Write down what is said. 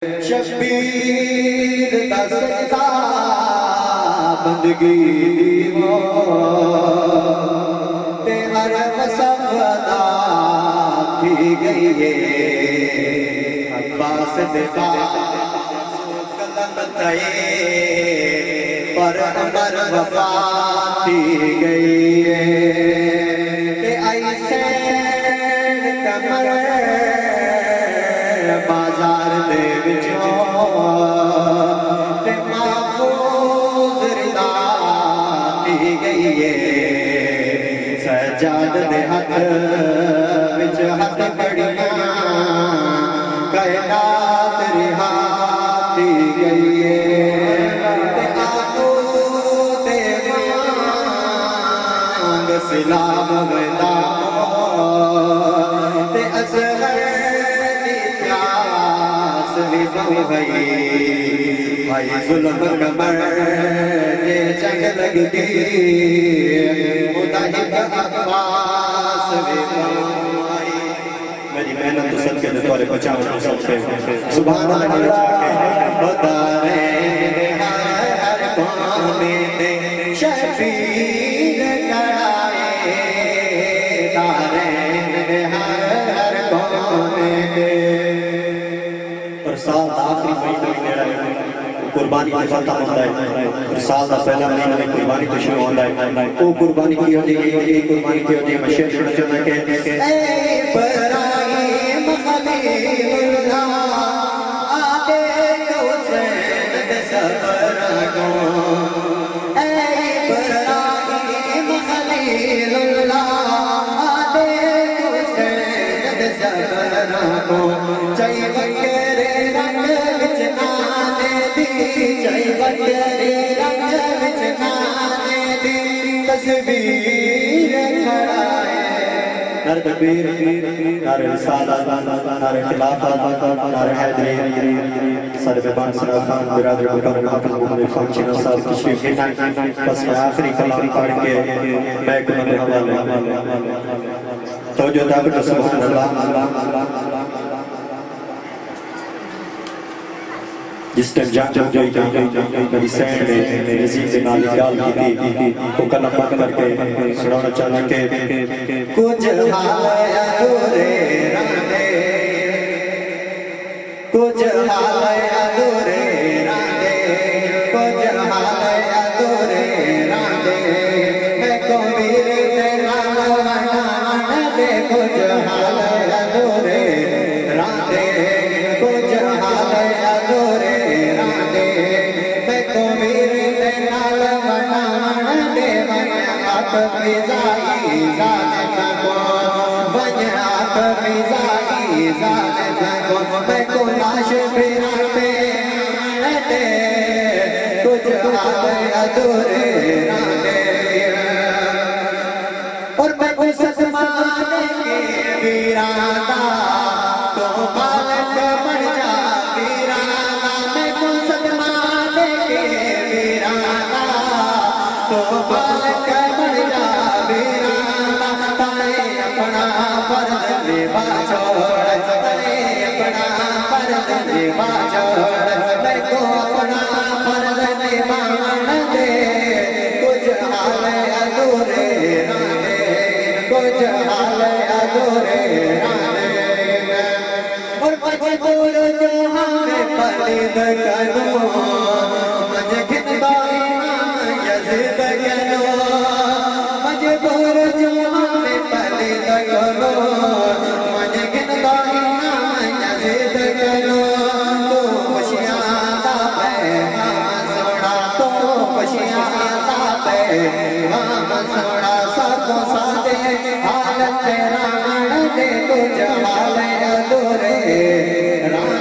शबीर दा सजदा बंदगी दीवो ते हर कसम अदा की गई है। अब्बास दे कलम तये पर अमर वफा की गई है। ते ऐसे कमर बाजार दे विचों ते महफूज रिदा दी गई है। सजाद दे हथ विच हथ कड़ियां कायनात रिहा दी गई है। ते आगू ते मांग सलाम वेदा ते असगर भाई जुल्म कमर जे जंग लगती मुताहिद अब्बास मेरी मेहनत तो सदके दे तोरे बचाओ सबसे सुभान अल्लाह बतारे हर कोने ते शबीर कराए तारे हर कोने ते साल आखिरी महीना कुर्बानी का खत्म होता है। साल का पहला महीना में कुर्बानी तो शुरू होता है। वो कुर्बानी की होती है, कुर्बानी की होती है। मैं शेर सुनना चाहता कि ए इब्राहिम खलीलुल्लाह आते हुसैन दे सफर को ए इब्राहिम खलीलुल्लाह आते हुसैन दे सफर को चाहिए तस्वीर नारे तकबीर नारे रिसालत नारे खिलाफत नारे हैदरी सारे बेबान सराफान बिरादर मुकर्रम हाफिज मोहम्मद इरफान चीना साहब तशरीफ लेकर बस मैं आखिरी कलाम पढ़ के मैं कुल हवाले तो जो ताकत सुभान अल्लाह जिस टाइम जब मेरी सैन ने नजीब के नाल गाल की तो कलम पढ़ करके सुनाना चाहना कि कुछ हाल अधूरे रहते कुछ हाल अधूरे रहते कुछ हाल अधूरे रहते मैं को वीर ते नाल मनाना दे कुछ हाल अधूरे रहते कुछ हाल अधूरे फिजाई जाने को बजात फिजाई जाने को मैं को लाश फिरा पे रहते कुछ हाल अधूरे रहते और मैं को सदमाने के वीराना तो बालक बन जा वीराना मैं को सदमाने के वीराना तो बालक मैं को अपना फर्ज निभान दे कुछ हाल अधूरे रहते कुछ हाल अधूरे रहते और मजबूर जो हमें पलिद करो मुझे खिदबा इमाम यज़ीद करो मजबूर जो हमें पलिद करो मुझे खिदबा इमाम यज़ीद करो सोना सातो साथे हालत राण दे कुछ हाल अधूरे राण